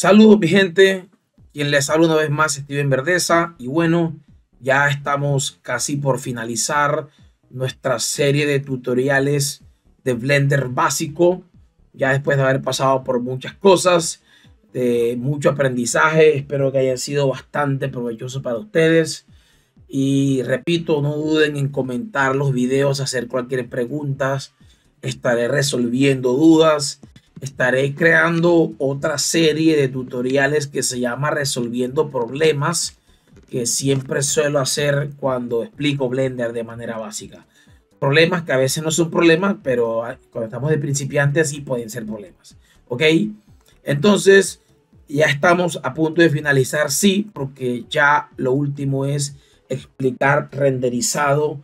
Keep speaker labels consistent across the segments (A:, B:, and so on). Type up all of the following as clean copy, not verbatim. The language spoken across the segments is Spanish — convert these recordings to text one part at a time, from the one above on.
A: Saludos mi gente, quien les habla una vez más Steven Verdeza y bueno, ya estamos casi por finalizar nuestra serie de tutoriales de Blender básico, ya después de haber pasado por muchas cosas, de mucho aprendizaje. Espero que haya sido bastante provechoso para ustedes y repito, no duden en comentar los videos, hacer cualquier pregunta, estaré resolviendo dudas. Estaré creando otra serie de tutoriales que se llama Resolviendo Problemas, que siempre suelo hacer cuando explico Blender de manera básica. Problemas que a veces no son problemas, pero cuando estamos de principiantes sí pueden ser problemas. ¿Ok? Entonces, ya estamos a punto de finalizar, sí, porque ya lo último es explicar renderizado,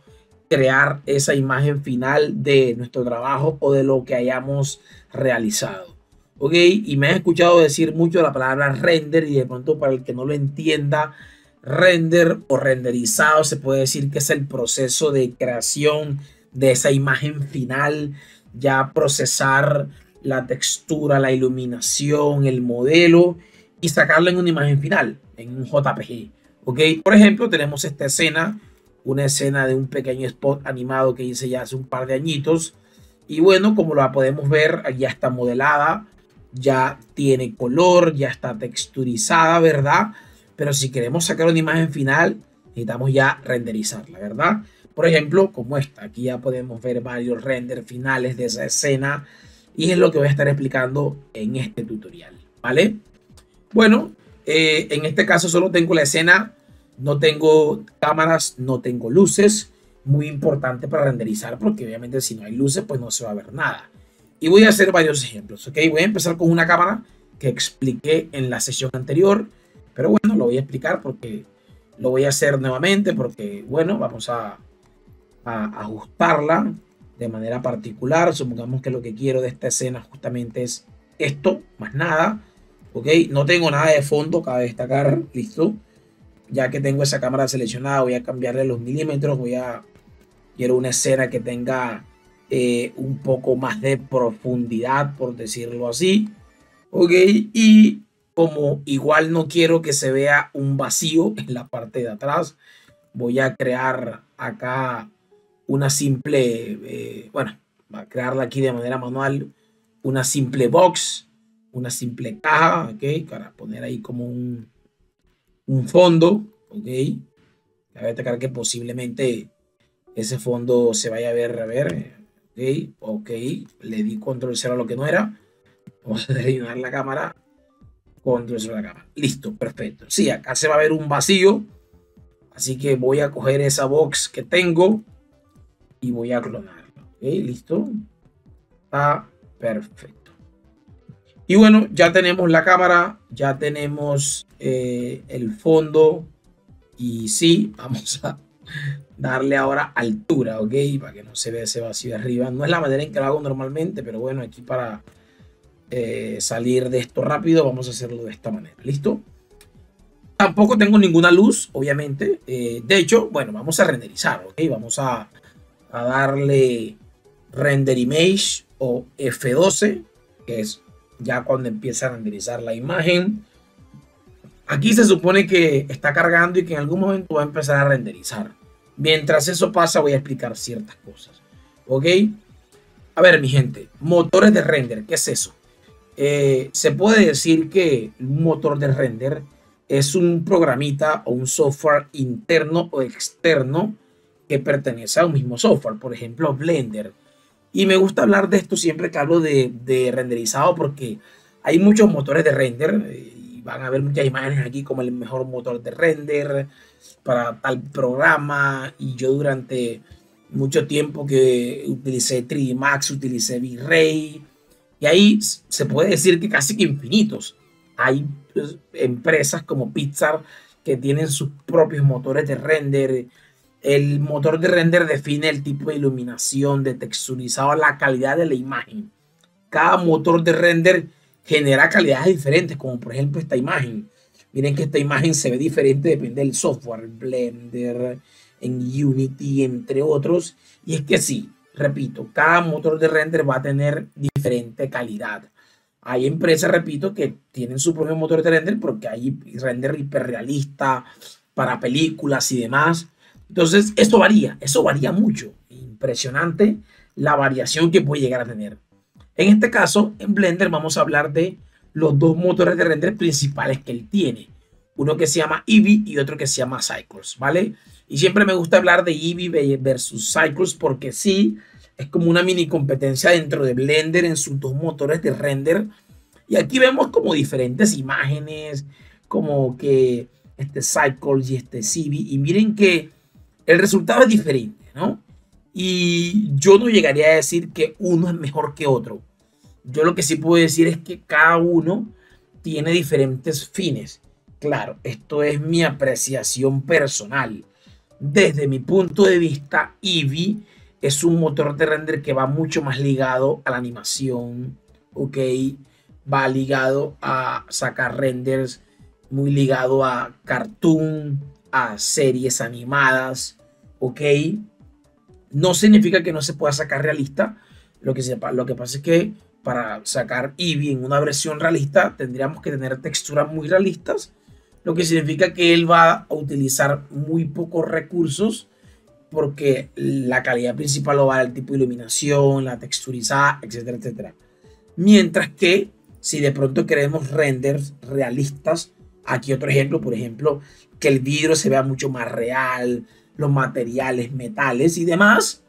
A: crear esa imagen final de nuestro trabajo o de lo que hayamos realizado. Ok, y me han escuchado decir mucho la palabra render y de pronto para el que no lo entienda, render o renderizado se puede decir que es el proceso de creación de esa imagen final, ya procesar la textura, la iluminación, el modelo y sacarlo en una imagen final, en un JPG. Ok, por ejemplo, tenemos esta escena, una escena de un pequeño spot animado que hice ya hace un par de añitos. Y bueno, como la podemos ver, ya está modelada, ya tiene color, ya está texturizada, ¿verdad? Pero si queremos sacar una imagen final, necesitamos ya renderizarla, ¿verdad? Por ejemplo, como esta, aquí ya podemos ver varios renders finales de esa escena y es lo que voy a estar explicando en este tutorial, ¿vale? Bueno, en este caso solo tengo la escena, no tengo cámaras, no tengo luces. Muy importante para renderizar porque obviamente si no hay luces pues no se va a ver nada. Y voy a hacer varios ejemplos, ¿ok? Voy a empezar con una cámara que expliqué en la sesión anterior, pero bueno, lo voy a explicar porque lo voy a hacer nuevamente porque bueno, vamos a ajustarla de manera particular. Supongamos que lo que quiero de esta escena justamente es esto, más nada. Ok, no tengo nada de fondo, cabe destacar, listo. Ya que tengo esa cámara seleccionada, voy a cambiarle los milímetros, quiero una escena que tenga un poco más de profundidad, por decirlo así. Ok, y como igual no quiero que se vea un vacío en la parte de atrás, voy a crear acá una simple, bueno, va a crearla aquí de manera manual, una simple box, una simple caja, ok, para poner ahí como un fondo, ok. Voy a destacar que posiblemente ese fondo se vaya a ver, ok, le di control 0 a lo que no era, vamos a rellenar la cámara, control 0 a la cámara, listo, perfecto. Sí, acá se va a ver un vacío, así que voy a coger esa box que tengo y voy a clonarla, ok, listo, está perfecto. Y bueno, ya tenemos la cámara, ya tenemos el fondo y sí, vamos a darle ahora altura, ok, para que no se vea ese vacío de arriba. No es la manera en que lo hago normalmente, pero bueno, aquí para salir de esto rápido vamos a hacerlo de esta manera, ¿listo? Tampoco tengo ninguna luz, obviamente. De hecho, bueno, vamos a renderizar, ok, vamos a darle render image o F12, que es ya cuando empieza a renderizar la imagen. Aquí se supone que está cargando y que en algún momento va a empezar a renderizar. Mientras eso pasa, voy a explicar ciertas cosas. ¿Ok? A ver, mi gente, motores de render, ¿qué es eso? Se puede decir que un motor de render es un programita o un software interno o externo que pertenece a un mismo software, por ejemplo, Blender. Y me gusta hablar de esto siempre que hablo de renderizado porque hay muchos motores de render y van a ver muchas imágenes aquí como el mejor motor de render para tal programa. Y yo durante mucho tiempo que utilicé 3D Max, utilicé V-Ray y ahí se puede decir que casi que infinitos. Hay pues, empresas como Pixar que tienen sus propios motores de render. El motor de render define el tipo de iluminación, de texturizado, la calidad de la imagen. Cada motor de render genera calidades diferentes, como por ejemplo esta imagen. Miren que esta imagen se ve diferente, depende del software, Blender, en Unity, entre otros. Y es que sí, repito, cada motor de render va a tener diferente calidad. Hay empresas, repito, que tienen su propio motor de render porque hay render hiperrealista para películas y demás. Entonces, eso varía mucho. Impresionante la variación que puede llegar a tener. En este caso, en Blender vamos a hablar de los dos motores de render principales que él tiene. Uno que se llama Eevee y otro que se llama Cycles, ¿vale? Y siempre me gusta hablar de Eevee versus Cycles porque sí, es como una mini competencia dentro de Blender en sus dos motores de render. Y aquí vemos como diferentes imágenes, como que este Cycles y este Eevee. Y miren que el resultado es diferente, ¿no? Y yo no llegaría a decir que uno es mejor que otro. Yo lo que sí puedo decir es que cada uno tiene diferentes fines. Claro, esto es mi apreciación personal. Desde mi punto de vista, Eevee es un motor de render que va mucho más ligado a la animación, ¿ok? Va ligado a sacar renders, muy ligado a cartoon, a series animadas, ¿ok? No significa que no se pueda sacar realista. Lo que pasa es que para sacar Eevee en una versión realista tendríamos que tener texturas muy realistas, lo que significa que él va a utilizar muy pocos recursos porque la calidad principal lo va al tipo de iluminación, la texturizada, etcétera, etcétera. Mientras que si de pronto queremos renders realistas, aquí otro ejemplo, por ejemplo, que el vidrio se vea mucho más real, los materiales, metales y demás,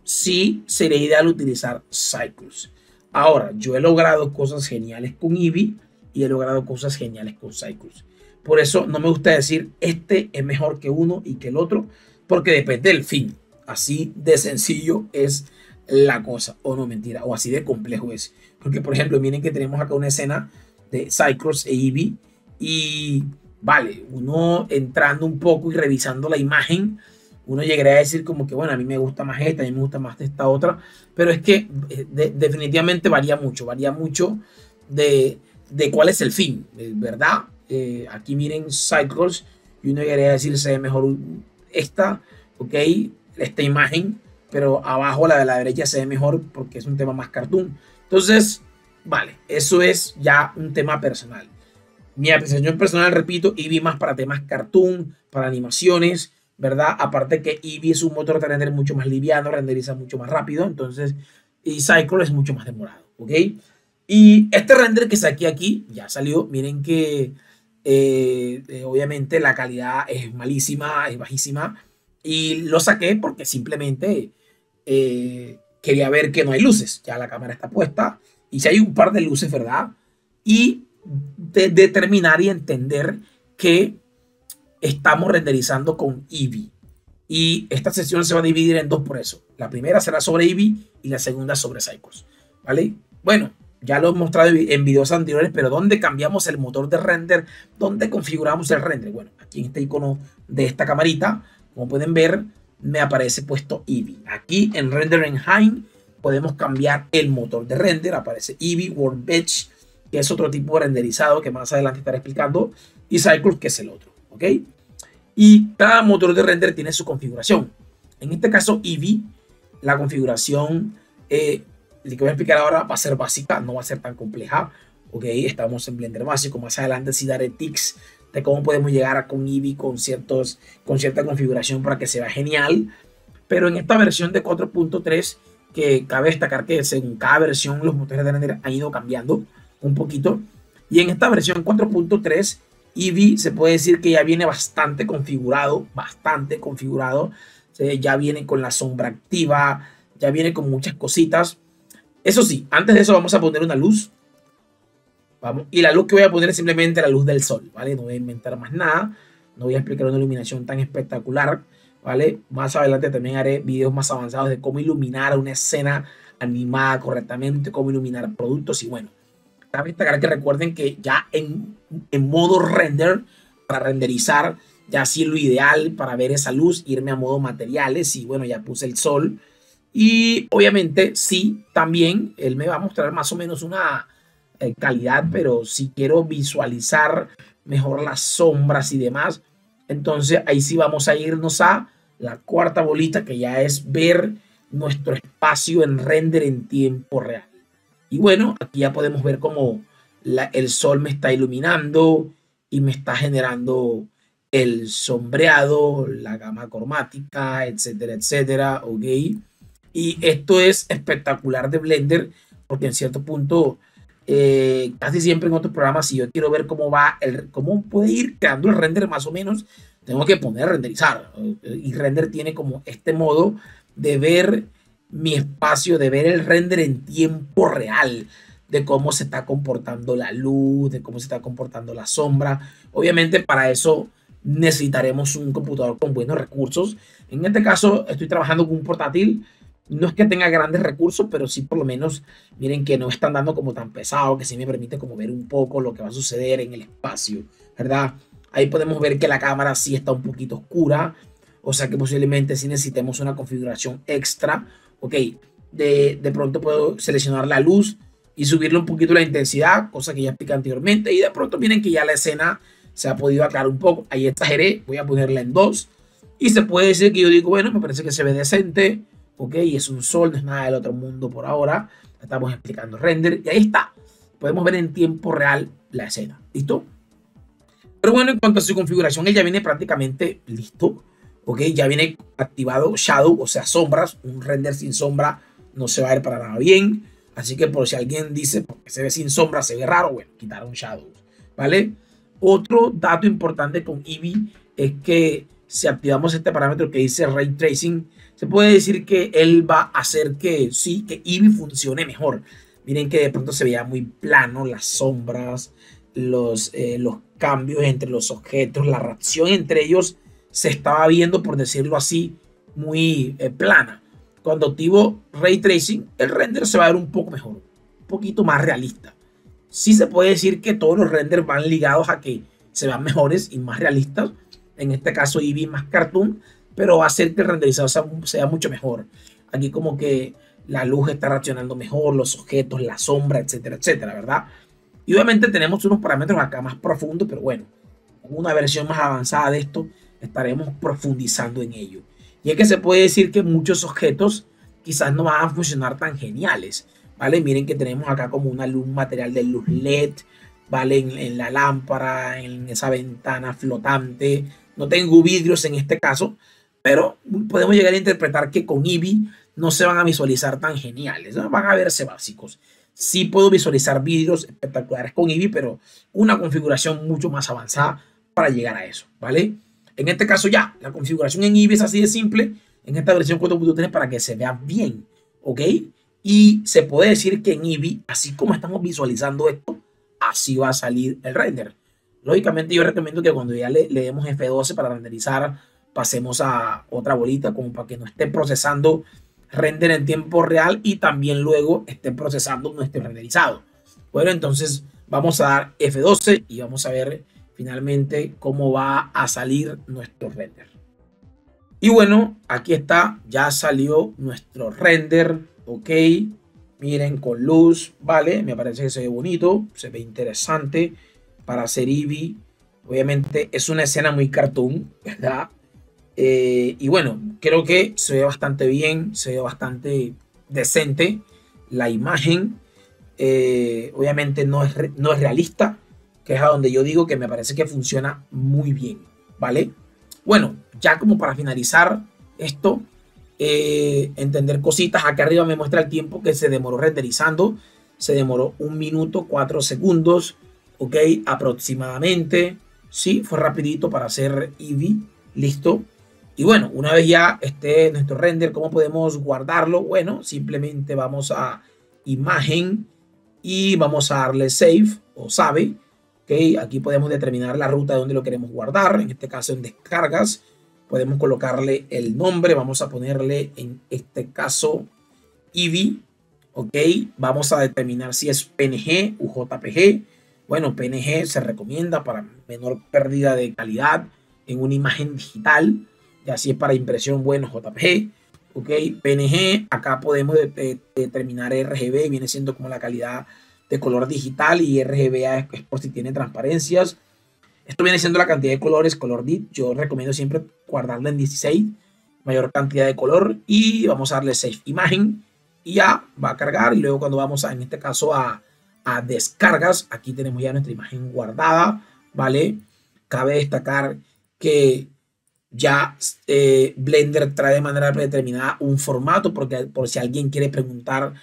A: sí sería ideal utilizar Cycles. Ahora, yo he logrado cosas geniales con Eevee y he logrado cosas geniales con Cycles. Por eso no me gusta decir este es mejor que uno y que el otro, porque depende del fin. Así de sencillo es la cosa, o no, mentira, o así de complejo es. Porque, por ejemplo, miren que tenemos acá una escena de Cycles e Eevee y vale, uno entrando un poco y revisando la imagen, uno llegaría a decir como que, bueno, a mí me gusta más esta, a mí me gusta más esta otra, pero es que definitivamente varía mucho de cuál es el fin, ¿verdad? Aquí miren Cycles y uno llegaría a decir se ve mejor esta, ok, esta imagen, pero abajo la de la derecha se ve mejor porque es un tema más cartoon. Entonces, vale, eso es ya un tema personal. Mi apreciación personal, repito, Eevee más para temas cartoon, para animaciones, ¿verdad? Aparte que Eevee es un motor de render mucho más liviano, renderiza mucho más rápido, entonces, y Cycle es mucho más demorado, ¿ok? Y este render que saqué aquí, ya salió, miren que obviamente la calidad es malísima, es bajísima, y lo saqué porque simplemente quería ver que no hay luces, ya la cámara está puesta, y si hay un par de luces, ¿verdad? Y determinar y entender que estamos renderizando con Eevee. Y esta sesión se va a dividir en dos por eso. La primera será sobre Eevee y la segunda sobre Cycles. ¿Vale? Bueno, ya lo he mostrado en videos anteriores, pero ¿dónde cambiamos el motor de render? ¿Dónde configuramos el render? Bueno, aquí en este icono de esta camarita, como pueden ver, me aparece puesto Eevee. Aquí en Render Engine podemos cambiar el motor de render. Aparece Eevee Workbench, que es otro tipo de renderizado que más adelante estaré explicando, y Cycles, que es el otro, ¿ok? Y cada motor de render tiene su configuración. En este caso, Eevee, la configuración que voy a explicar ahora va a ser básica, no va a ser tan compleja, ¿ok? Estamos en Blender básico, más adelante sí daré tips de cómo podemos llegar con Eevee con cierta configuración para que se vea genial. Pero en esta versión de 4.3, que cabe destacar que según cada versión los motores de render han ido cambiando un poquito. Y en esta versión 4.3, Eevee se puede decir que ya viene bastante configurado, ya viene con la sombra activa, ya viene con muchas cositas. Eso sí, antes de eso vamos a poner una luz. Vamos, y la luz que voy a poner es simplemente la luz del sol, ¿vale? No voy a inventar más nada, no voy a explicar una iluminación tan espectacular, ¿vale? Más adelante también haré videos más avanzados de cómo iluminar una escena animada correctamente, cómo iluminar productos y bueno. Cabe destacar que recuerden que ya en modo render, para renderizar, ya sí lo ideal para ver esa luz, irme a modo materiales y bueno, ya puse el sol. Y obviamente sí, también él me va a mostrar más o menos una calidad, pero si quiero visualizar mejor las sombras y demás, entonces ahí sí vamos a irnos a la cuarta bolita que ya es ver nuestro espacio en render en tiempo real. Y bueno, aquí ya podemos ver cómo el sol me está iluminando y me está generando el sombreado, la gama cromática, etcétera, etcétera, ok. Y esto es espectacular de Blender porque en cierto punto, casi siempre en otros programas, si yo quiero ver cómo va, cómo puede ir creando el render más o menos, tengo que poner a renderizar. Y render tiene como este modo de ver mi espacio, de ver el render en tiempo real, de cómo se está comportando la luz, de cómo se está comportando la sombra. Obviamente para eso necesitaremos un computador con buenos recursos. En este caso estoy trabajando con un portátil. No es que tenga grandes recursos, pero sí por lo menos miren que no están dando como tan pesado, que sí me permite como ver un poco lo que va a suceder en el espacio, ¿verdad? Ahí podemos ver que la cámara sí está un poquito oscura, o sea que posiblemente sí necesitemos una configuración extra. Ok, de pronto puedo seleccionar la luz y subirle un poquito la intensidad, cosa que ya expliqué anteriormente, y de pronto miren que ya la escena se ha podido aclarar un poco. Ahí exageré, voy a ponerla en 2 y se puede decir que yo digo, bueno, me parece que se ve decente. Ok, es un sol, no es nada del otro mundo por ahora. Estamos explicando render y ahí está. Podemos ver en tiempo real la escena. ¿Listo? Pero bueno, en cuanto a su configuración, él ya viene prácticamente listo. Ok, ya viene activado Shadow, o sea, sombras. Un render sin sombra no se va a ver para nada bien. Así que por si alguien dice porque se ve sin sombra, se ve raro, bueno, quitaron Shadow. ¿Vale? Otro dato importante con Eevee es que si activamos este parámetro que dice Ray Tracing, se puede decir que él va a hacer que sí, que Eevee funcione mejor. Miren que de pronto se veía muy plano las sombras, los cambios entre los objetos, la reacción entre ellos se estaba viendo, por decirlo así, muy plana. Cuando activo Ray Tracing, el render se va a ver un poco mejor, un poquito más realista. Sí se puede decir que todos los renders van ligados a que se vean mejores y más realistas. En este caso Eevee más cartoon, pero va a hacer que el renderizado sea mucho mejor. Aquí como que la luz está reaccionando mejor, los objetos, la sombra, etcétera, etcétera, ¿verdad? Y obviamente tenemos unos parámetros acá más profundos, pero bueno, con una versión más avanzada de esto estaremos profundizando en ello. Y es que se puede decir que muchos objetos quizás no van a funcionar tan geniales, ¿vale? Miren que tenemos acá como una luz, material de luz LED, ¿vale? En la lámpara, en esa ventana flotante. No tengo vidrios en este caso, pero podemos llegar a interpretar que con Eevee no se van a visualizar tan geniales, ¿no? Van a verse básicos. Sí puedo visualizar vídeos espectaculares con Eevee, pero una configuración mucho más avanzada para llegar a eso, ¿vale? En este caso ya, la configuración en Eevee es así de simple, en esta versión 4.3 para que se vea bien, ¿ok? Y se puede decir que en Eevee, así como estamos visualizando esto, así va a salir el render. Lógicamente yo recomiendo que cuando ya le demos F12 para renderizar, pasemos a otra bolita como para que no esté procesando render en tiempo real y también luego esté procesando nuestro renderizado. Bueno, entonces vamos a dar F12 y vamos a ver finalmente cómo va a salir nuestro render. Y bueno, aquí está, ya salió nuestro render, ok. Miren, con luz, vale, me parece que se ve bonito, se ve interesante para hacer Eevee. Obviamente es una escena muy cartoon, ¿verdad? Y bueno, creo que se ve bastante bien, se ve bastante decente la imagen. Obviamente no es realista, que es a donde yo digo que me parece que funciona muy bien, ¿vale? Bueno, ya como para finalizar esto, entender cositas, acá arriba me muestra el tiempo que se demoró renderizando. Se demoró 1 minuto 4 segundos, ok, aproximadamente. Sí, fue rapidito para hacer Eevee, listo. Y bueno, una vez ya esté nuestro render, ¿cómo podemos guardarlo? Bueno, simplemente vamos a imagen y vamos a darle save o save. Okay, aquí podemos determinar la ruta de donde lo queremos guardar. En este caso en descargas. Podemos colocarle el nombre. Vamos a ponerle en este caso Eevee. Ok, vamos a determinar si es PNG u JPG. Bueno, PNG se recomienda para menor pérdida de calidad en una imagen digital. Y así es para impresión, bueno, JPG. Ok, PNG, acá podemos determinar RGB, viene siendo como la calidad de color digital, y RGBA es por si tiene transparencias. Esto viene siendo la cantidad de colores, color DIT. Yo recomiendo siempre guardarla en 16, mayor cantidad de color. Y vamos a darle Save Imagen. y ya va a cargar. Y luego cuando vamos a, en este caso a descargas, aquí tenemos ya nuestra imagen guardada, ¿vale? Cabe destacar que ya Blender trae de manera predeterminada un formato, porque por si alguien quiere preguntar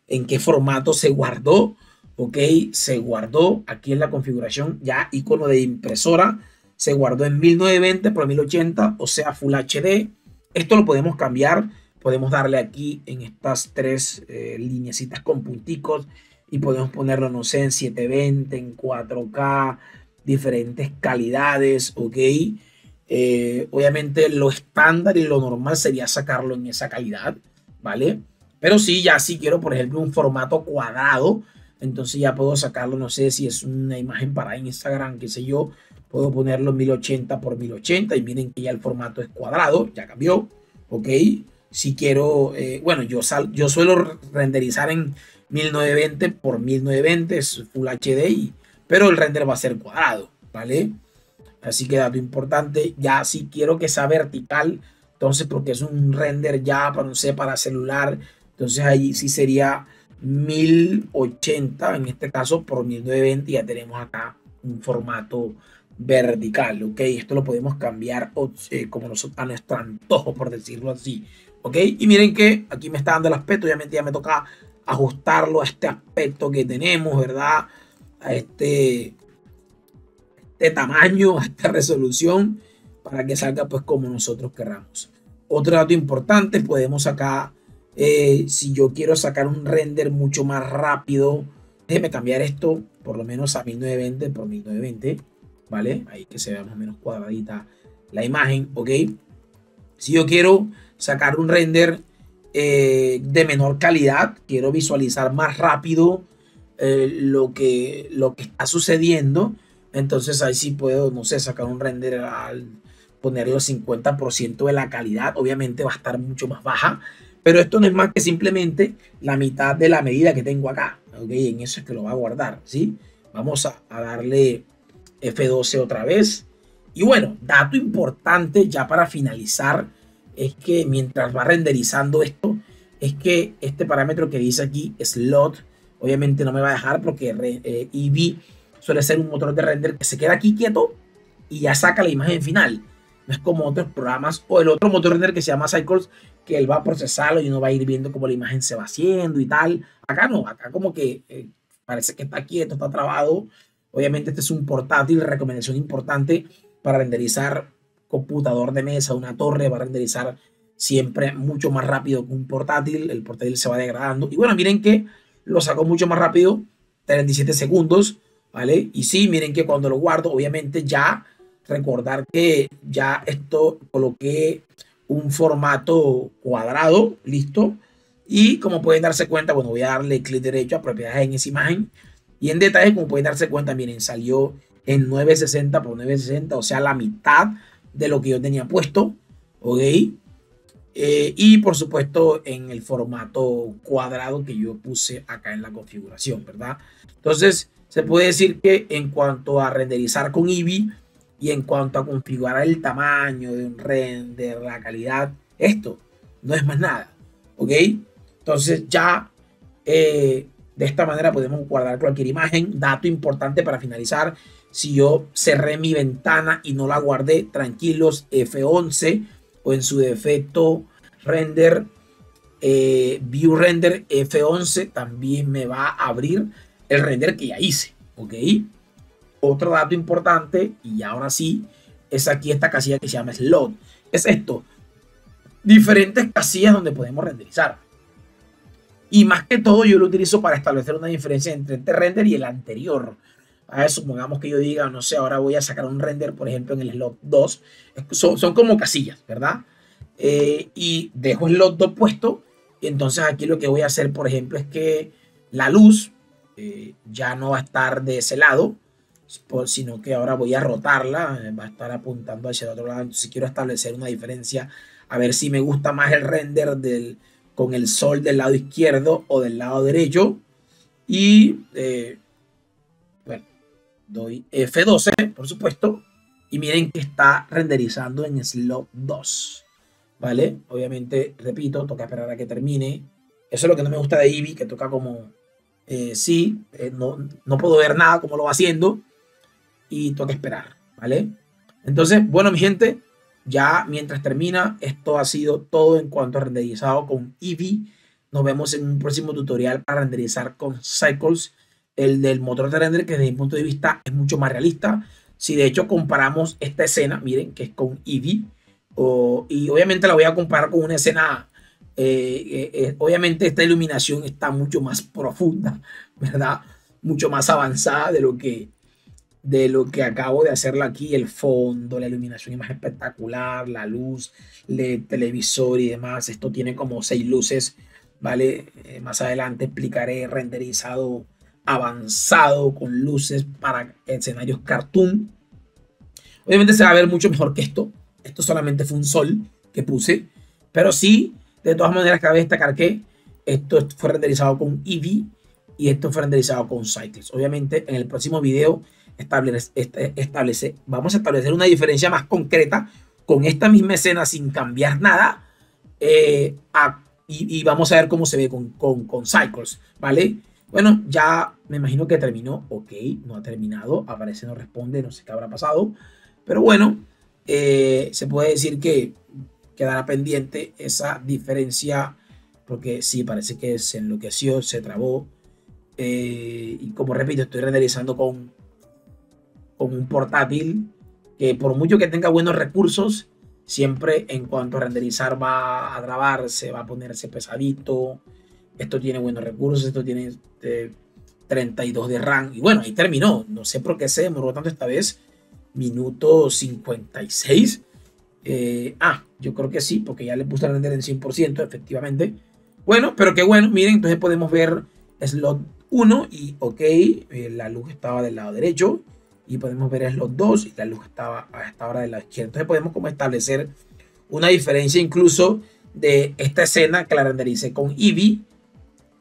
A: en qué formato se guardó, ok, se guardó aquí en la configuración ya icono de impresora, se guardó en 1920 por 1080, o sea Full HD. Esto lo podemos cambiar, podemos darle aquí en estas tres lineecitas con punticos y podemos ponerlo, no sé, en 720, en 4K, diferentes calidades, ok. Obviamente lo estándar y lo normal sería sacarlo en esa calidad, ¿vale? Pero sí, ya si quiero, por ejemplo, un formato cuadrado, entonces ya puedo sacarlo, no sé si es una imagen para Instagram, qué sé yo, puedo ponerlo en 1080 por 1080 y miren que ya el formato es cuadrado, ya cambió, ¿ok? Si quiero, bueno, yo suelo renderizar en 1920 por 1920, es Full HD, pero el render va a ser cuadrado, ¿vale? Así que dato importante, ya si quiero que sea vertical, entonces porque es un render ya para, no sé, para celular, entonces ahí sí sería 1080 en este caso por 1920, ya tenemos acá un formato vertical, ok. Esto lo podemos cambiar como nosotros, a nuestro antojo, por decirlo así, ok. Y miren que aquí me está dando el aspecto, obviamente ya me toca ajustarlo a este aspecto que tenemos, ¿verdad? A este tamaño, a esta resolución, para que salga pues como nosotros querramos. Otro dato importante, podemos acá, si yo quiero sacar un render mucho más rápido, déjeme cambiar esto por lo menos a 1920 por 1920, ¿vale? Ahí que se vea más o menos cuadradita la imagen, ¿ok? Si yo quiero sacar un render de menor calidad, quiero visualizar más rápido lo que está sucediendo, entonces ahí sí puedo, no sé, sacar un render al ponerlo 50% de la calidad, obviamente va a estar mucho más baja, pero esto no es más que simplemente la mitad de la medida que tengo acá, ok, en eso es que lo va a guardar, ¿sí? Vamos a darle F12 otra vez. Y bueno, dato importante ya para finalizar, es que mientras va renderizando esto, es que este parámetro que dice aquí, slot, obviamente no me va a dejar porque Eevee suele ser un motor de render que se queda aquí quieto y ya saca la imagen final. No es como otros programas o el otro motor de render que se llama Cycles, que él va a procesarlo y uno va a ir viendo cómo la imagen se va haciendo y tal. Acá no, acá como que parece que está quieto, está trabado. Obviamente este es un portátil, recomendación importante para renderizar computador de mesa, una torre, va a renderizar siempre mucho más rápido que un portátil. El portátil se va degradando. Y bueno, miren que lo sacó mucho más rápido, 37 segundos, ¿vale? Y sí, miren que cuando lo guardo, obviamente ya recordar que ya esto coloqué un formato cuadrado, listo. Y como pueden darse cuenta, bueno, voy a darle clic derecho a propiedades en esa imagen. Y en detalle, como pueden darse cuenta, miren, salió en 960 por 960, o sea, la mitad de lo que yo tenía puesto, ¿ok? Y por supuesto en el formato cuadrado que yo puse acá en la configuración, ¿verdad? Entonces, se puede decir que en cuanto a renderizar con Eevee y en cuanto a configurar el tamaño de un render, la calidad, esto no es más nada, ¿ok? Entonces ya de esta manera podemos guardar cualquier imagen. Dato importante para finalizar, si yo cerré mi ventana y no la guardé, tranquilos, F11 o en su defecto render, view render F11 también me va a abrir el render que ya hice, ¿ok? Otro dato importante, y ahora sí, es aquí esta casilla que se llama slot. Es esto, diferentes casillas donde podemos renderizar. Y más que todo yo lo utilizo para establecer una diferencia entre este render y el anterior. A ver, supongamos que yo diga, no sé, ahora voy a sacar un render, por ejemplo, en el slot 2. Son como casillas, ¿verdad? Y dejo el slot 2 puesto. Y entonces aquí lo que voy a hacer, por ejemplo, es que la luz ya no va a estar de ese lado, sino que ahora voy a rotarla, va a estar apuntando hacia el otro lado. Entonces quiero establecer una diferencia, a ver si me gusta más el render con el sol del lado izquierdo o del lado derecho. Y bueno, doy F12, por supuesto, y miren que está renderizando en slot 2, ¿vale? Obviamente, repito, toca esperar a que termine Eso es lo que no me gusta de Eevee, que toca como, no puedo ver nada como lo va haciendo y toca esperar, ¿vale? Entonces, bueno, mi gente, ya mientras termina, esto ha sido todo en cuanto a renderizado con Eevee. Nos vemos en un próximo tutorial para renderizar con Cycles, el del motor de render, que desde mi punto de vista es mucho más realista. Si de hecho comparamos esta escena, miren, que es con Eevee, y obviamente la voy a comparar con una escena, obviamente esta iluminación está mucho más profunda, ¿verdad? Mucho más avanzada de lo que acabo de hacerla aquí. El fondo, la iluminación es más espectacular, la luz, el televisor y demás. Esto tiene como 6 luces, ¿vale? Más adelante explicaré renderizado avanzado con luces para escenarios cartoon. Obviamente se va a ver mucho mejor que esto. Esto solamente fue un sol que puse. Pero sí, de todas maneras, cabe destacar que esto fue renderizado con Eevee y esto fue renderizado con Cycles. Obviamente, en el próximo video vamos a establecer una diferencia más concreta con esta misma escena sin cambiar nada. Y vamos a ver cómo se ve con Cycles, ¿vale? Bueno, ya me imagino que terminó. Ok, no ha terminado. Aparece, no responde, no sé qué habrá pasado. Pero bueno, se puede decir que quedará pendiente esa diferencia, porque sí, parece que se enloqueció, se trabó. Y como repito, estoy renderizando con un portátil que por mucho que tenga buenos recursos, siempre en cuanto a renderizar va a trabarse, va a ponerse pesadito. Esto tiene buenos recursos, esto tiene 32 de RAM. Y bueno, ahí terminó. No sé por qué se demoró tanto esta vez. Minuto 56. Yo creo que sí, porque ya le puse a render en 100%, efectivamente. Bueno, pero qué bueno, miren, entonces podemos ver slot 1 y ok, la luz estaba del lado derecho. Y podemos ver slot 2 y la luz estaba a esta hora del lado izquierdo. Entonces podemos como establecer una diferencia incluso de esta escena que la rendericé con Eevee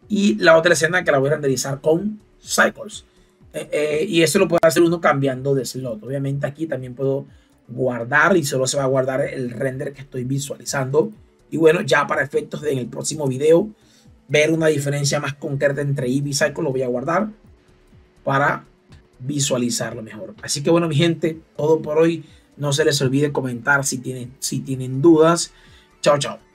A: y la otra escena que la voy a renderizar con Cycles. Y eso lo puede hacer uno cambiando de slot. Obviamente aquí también puedo guardar y solo se va a guardar el render que estoy visualizando. Y bueno, ya para efectos de en el próximo video ver una diferencia más concreta entre Eevee y Cycles, lo voy a guardar para visualizarlo mejor. Así que bueno, mi gente, todo por hoy. No se les olvide comentar si tienen dudas. Chao, chao.